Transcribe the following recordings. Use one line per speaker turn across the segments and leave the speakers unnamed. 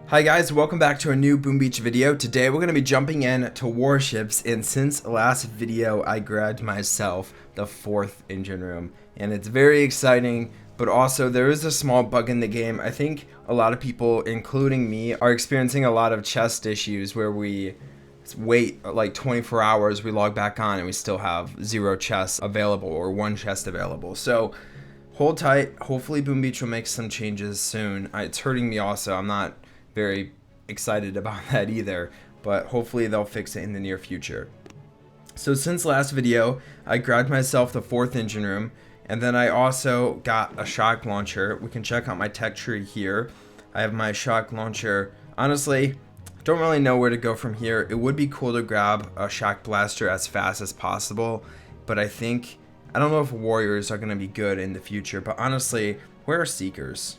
Hi guys, welcome back to a new Boom Beach video. Today we're going to be jumping in to Warships, and since last video I grabbed myself the 4th engine room, and it's very exciting, but also there is a small bug in the game. I think a lot of people, including me, are experiencing a lot of chest issues where we wait like 24 hours, we log back on and we still have 0 chests available or 1 chest available. So hold tight, hopefully Boom Beach will make some changes soon. It's hurting me also. I'm not very excited about that either, but hopefully they'll fix it in the near future. So since last video, I grabbed myself the 4th engine room, and then I also got a shock launcher. We can check out my tech tree here. I have my shock launcher. Honestly, don't really know where to go from here. It would be cool to grab a shock blaster as fast as possible, but I don't know if warriors are going to be good in the future, but honestly, where are seekers?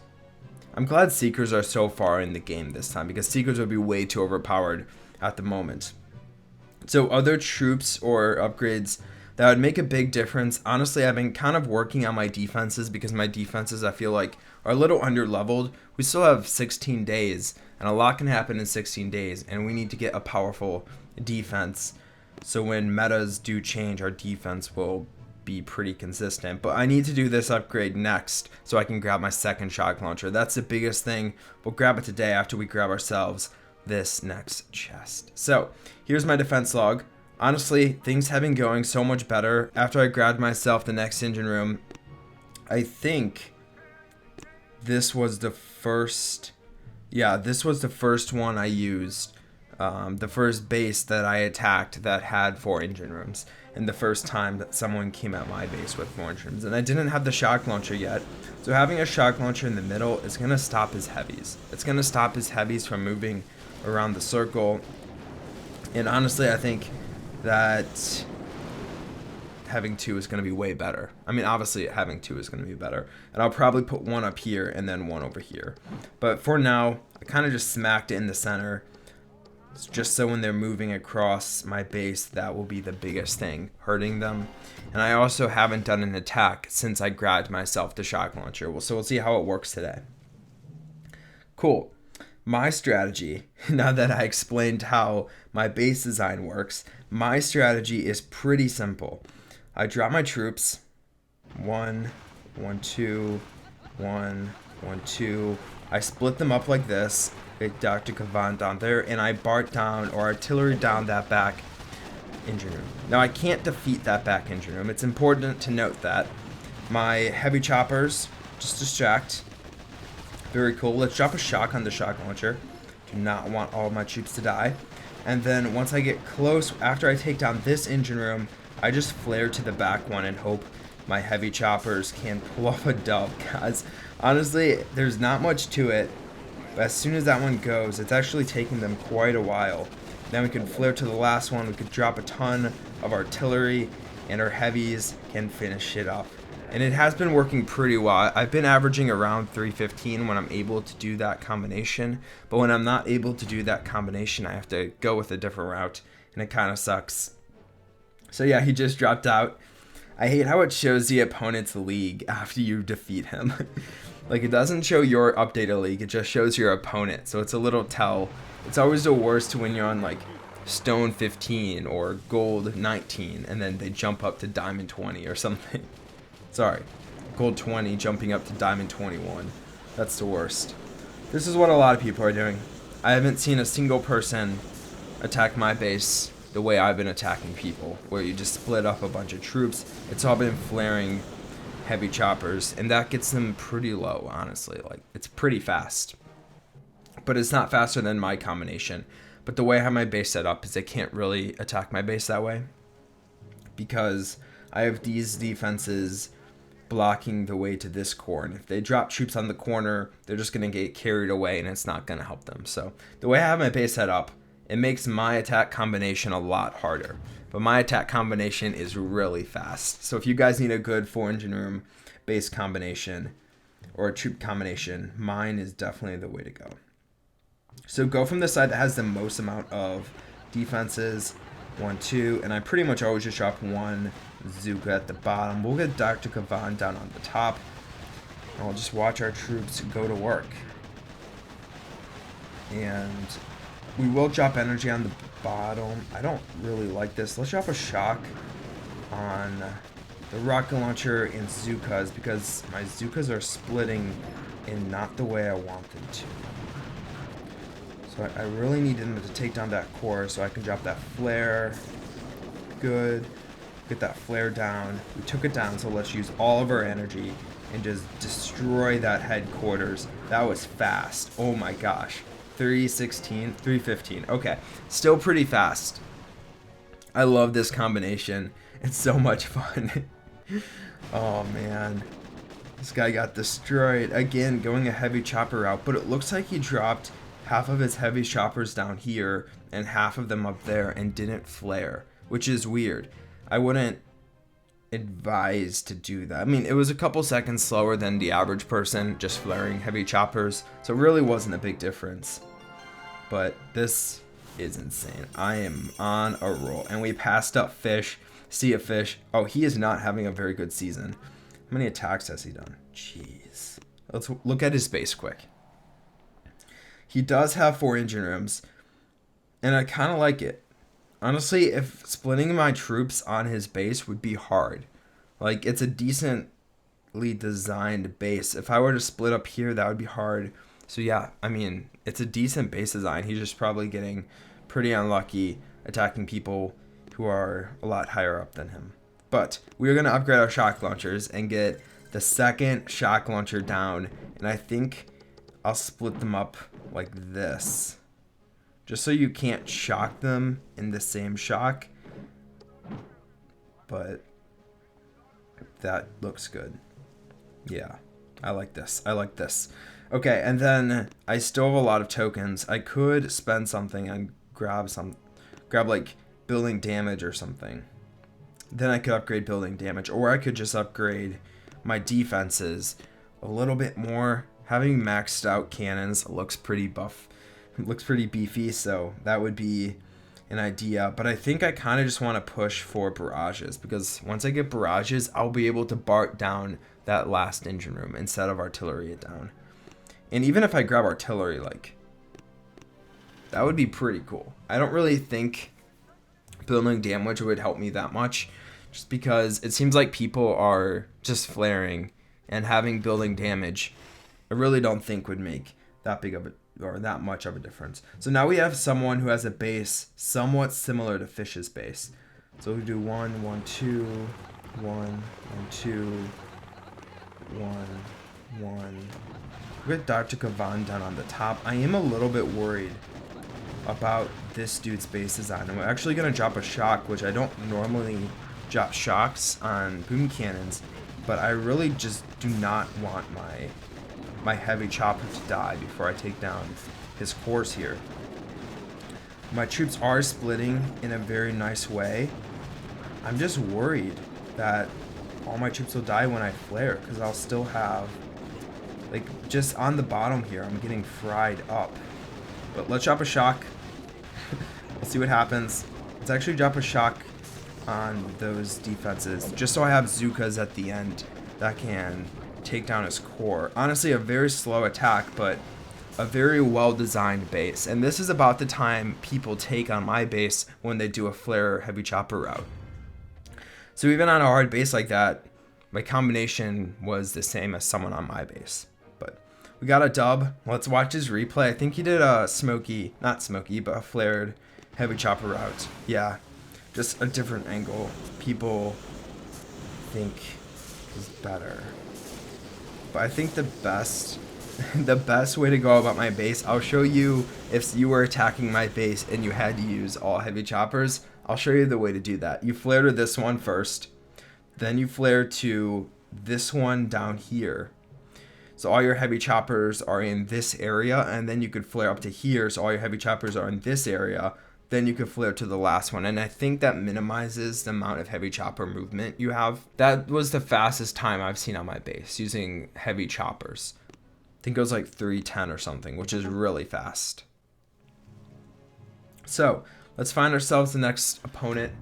I'm glad Seekers are so far in the game this time, because Seekers would be way too overpowered at the moment. So other troops or upgrades that would make a big difference. Honestly, I've been kind of working on my defenses, because my defenses I feel like are a little under leveled. We still have 16 days, and a lot can happen in 16 days, and we need to get a powerful defense. So when metas do change, our defense will be pretty consistent. But I need to do this upgrade next so I can grab my 2nd shock launcher. That's the biggest thing. We'll grab it today after we grab ourselves this next chest. So here's my defense log. Honestly, things have been going so much better after I grabbed myself the next engine room. I think this was the first one I used. The first base that I attacked that had 4 engine rooms, and the first time that someone came at my base with 4 engine rooms, and I didn't have the shock launcher yet. So having a shock launcher in the middle is going to stop his heavies. It's going to stop his heavies from moving around the circle, and honestly I think that having 2 is going to be way better. I mean, obviously having 2 is going to be better, and I'll probably put 1 up here and then 1 over here, but for now I kind of just smacked it in the center, just so when they're moving across my base, that will be the biggest thing hurting them. And I also haven't done an attack since I grabbed myself the shock launcher. So we'll see how it works today. Cool. My strategy, now that I explained how my base design works, my strategy is pretty simple. I drop my troops. 1, 1, 2, 1, 1, 2. I split them up like this. Get Dr. Kavan down there, and I BART down or artillery down that back engine room. Now I can't defeat that back engine room. It's important to note that. My heavy choppers just distract. Very cool. Let's drop a shock on the shock launcher. Do not want all of my troops to die. And then once I get close, after I take down this engine room, I just flare to the back one and hope my heavy choppers can pull off a dub, guys. Honestly, there's not much to it. But as soon as that one goes, it's actually taking them quite a while. Then we can flare to the last one, we could drop a ton of artillery, and our heavies can finish it up. And it has been working pretty well. I've been averaging around 315 when I'm able to do that combination, but when I'm not able to do that combination, I have to go with a different route, and it kind of sucks. So yeah, he just dropped out. I hate how it shows the opponent's league after you defeat him. Like, it doesn't show your updated league, it just shows your opponent, so it's a little tell. It's always the worst when you're on like stone 15 or gold 19 and then they jump up to diamond 20 or something. Sorry, gold 20 jumping up to diamond 21. That's the worst. This is what a lot of people are doing. I haven't seen a single person attack my base the way I've been attacking people, where you just split up a bunch of troops. It's all been flaring heavy choppers, and that gets them pretty low, honestly. Like, it's pretty fast, but it's not faster than my combination. But the way I have my base set up is they can't really attack my base that way, because I have these defenses blocking the way to this core, and if they drop troops on the corner, they're just going to get carried away, and it's not going to help them. So the way I have my base set up, it makes my attack combination a lot harder. But my attack combination is really fast. So if you guys need a good 4 engine room base combination or a troop combination, mine is definitely the way to go. So go from the side that has the most amount of defenses. 1, 2, and I pretty much always just drop 1 Zuka at the bottom. We'll get Dr. Kavan down on the top. And I'll just watch our troops go to work. And we will drop energy on the bottom. I don't really like this. Let's drop a shock on the rocket launcher and Zukas, because my Zukas are splitting in not the way I want them to. So I really need them to take down that core so I can drop that flare. Good. Get that flare down. We took it down, so let's use all of our energy and just destroy that headquarters. That was fast. Oh my gosh. 316, 315. Okay. Still pretty fast. I love this combination. It's so much fun. Oh man. This guy got destroyed. Again, going a heavy chopper route, but it looks like he dropped half of his heavy choppers down here and half of them up there and didn't flare, which is weird. I wouldn't advise to do that. I mean, it was a couple seconds slower than the average person just flaring heavy choppers, so it really wasn't a big difference. But this is insane. I am on a roll, and we passed up Fish. Sea of Fish. Oh, he is not having a very good season. How many attacks has he done? Jeez. Let's look at his base quick. He does have 4 engine rooms, and I kind of like it. Honestly, if splitting my troops on his base would be hard. Like, it's a decently designed base. If I were to split up here, that would be hard. So yeah, I mean, it's a decent base design. He's just probably getting pretty unlucky attacking people who are a lot higher up than him. But we're going to upgrade our shock launchers and get the second shock launcher down. And I think I'll split them up like this, just so you can't shock them in the same shock. But that looks good. Yeah, I like this. I like this. Okay, and then I still have a lot of tokens. I could spend something and grab like building damage or something. Then I could upgrade building damage, or I could just upgrade my defenses a little bit more. Having maxed out cannons looks pretty buff. It looks pretty beefy, so that would be an idea. But I think I kind of just want to push for barrages, because once I get barrages, I'll be able to BART down that last engine room instead of artillery it down. And even if I grab artillery, like, that would be pretty cool. I don't really think building damage would help me that much, just because it seems like people are just flaring, and having building damage I really don't think would make that big of a, or that much of a difference. So now we have someone who has a base somewhat similar to Fish's base. So we do 1, 1, 2, 1, 1, 2, 1, 1. We got Dr. Kavan down on the top. I am a little bit worried about this dude's base design. And we're actually going to drop a shock, which I don't normally drop shocks on boom cannons, but I really just do not want my heavy chopper to die before I take down his cores here. My troops are splitting in a very nice way. I'm just worried that all my troops will die when I flare, because I'll still have, like, just on the bottom here, I'm getting fried up. But let's drop a shock. Let's see what happens. Let's actually drop a shock on those defenses, just so I have Zukas at the end that can take down his core. Honestly, a very slow attack, but a very well-designed base. And this is about the time people take on my base when they do a flare heavy chopper route. So even on a hard base like that, my combination was the same as someone on my base. But we got a dub. Let's watch his replay. I think he did a not smoky, but a flared heavy chopper route. Yeah, just a different angle. People think is better. But I think the best way to go about my base, I'll show you if you were attacking my base and you had to use all heavy choppers. I'll show you the way to do that. You flare to this one first, then you flare to this one down here. So all your heavy choppers are in this area, and then you could flare up to here, so all your heavy choppers are in this area. Then you could flare to the last one, and I think that minimizes the amount of heavy chopper movement you have. That was the fastest time I've seen on my base using heavy choppers. I think it was like 310 or something, which is really fast. So let's find ourselves the next opponent.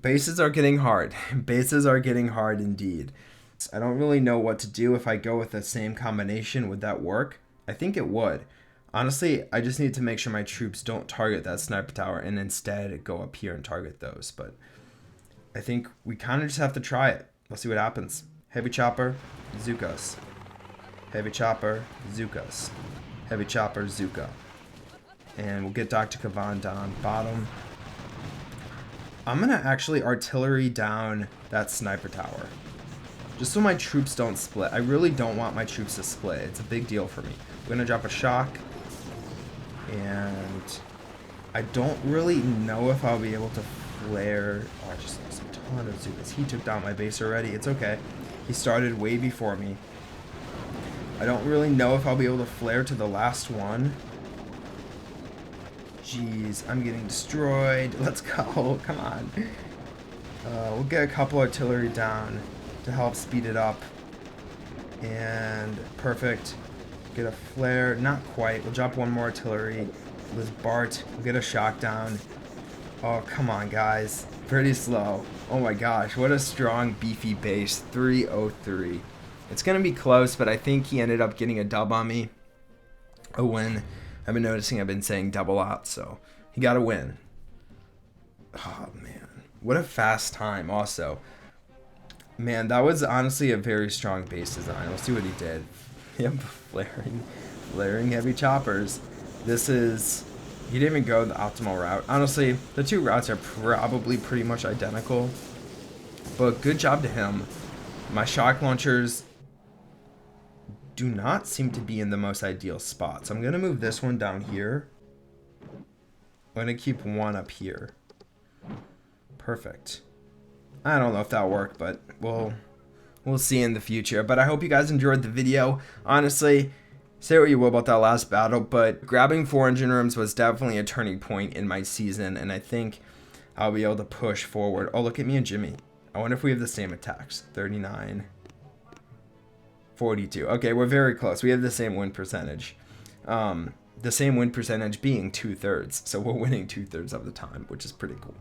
Bases are getting hard. Bases are getting hard indeed. I don't really know what to do. If I go with the same combination, would that work? I think it would. Honestly, I just need to make sure my troops don't target that sniper tower and instead go up here and target those. But I think we kind of just have to try it. We'll see what happens. Heavy Chopper, Zukas. Heavy Chopper, Zukas. Heavy Chopper, Zuka. And we'll get Dr. Kavan down bottom. I'm going to actually artillery down that sniper tower. Just so my troops don't split. I really don't want my troops to split. It's a big deal for me. I'm going to drop a shock. And I don't really know if I'll be able to flare. Oh, I just lost a ton of Zukas. He took down my base already. It's okay. He started way before me. I don't really know if I'll be able to flare to the last one. Jeez, I'm getting destroyed. Let's go. Come on. We'll get a couple artillery down to help speed it up. And perfect. Get a flare. Not quite. We'll drop one more artillery. With Bart. We'll get a shock down. Oh, come on, guys. Pretty slow. Oh my gosh. What a strong, beefy base. 303. It's going to be close, but I think he ended up getting a dub on me. A win. I've been noticing I've been saying double out, so he got a win. Oh, man. What a fast time also. Man, that was honestly a very strong base design. We'll see what he did. Yep, flaring heavy choppers. This is... He didn't even go the optimal route. Honestly, the two routes are probably pretty much identical. But good job to him. My shock launchers do not seem to be in the most ideal spot. So I'm going to move this one down here. I'm going to keep one up here. Perfect. I don't know if that'll work, but we'll see in the future. But I hope you guys enjoyed the video. Honestly, say what you will about that last battle, but grabbing 4 engine rooms was definitely a turning point in my season, and I think I'll be able to push forward. Oh, look at me and Jimmy. I wonder if we have the same attacks. 39. 42. Okay, we're very close. We have the same win percentage. The same win percentage being 2/3. So we're winning 2/3 of the time, which is pretty cool.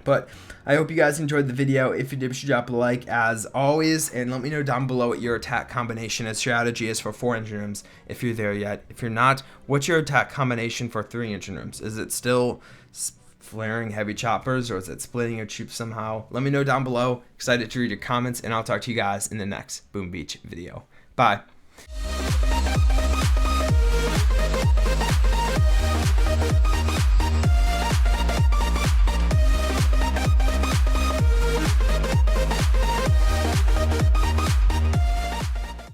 But I hope you guys enjoyed the video. If you did, be sure to drop a like as always. And let me know down below what your attack combination and strategy is for 4 engine rooms. If you're there yet. If you're not, what's your attack combination for 3 engine rooms? Is it still flaring heavy choppers, or is it splitting your troops somehow? Let me know down below. Excited to read your comments, and I'll talk to you guys in the next Boom Beach video. Bye.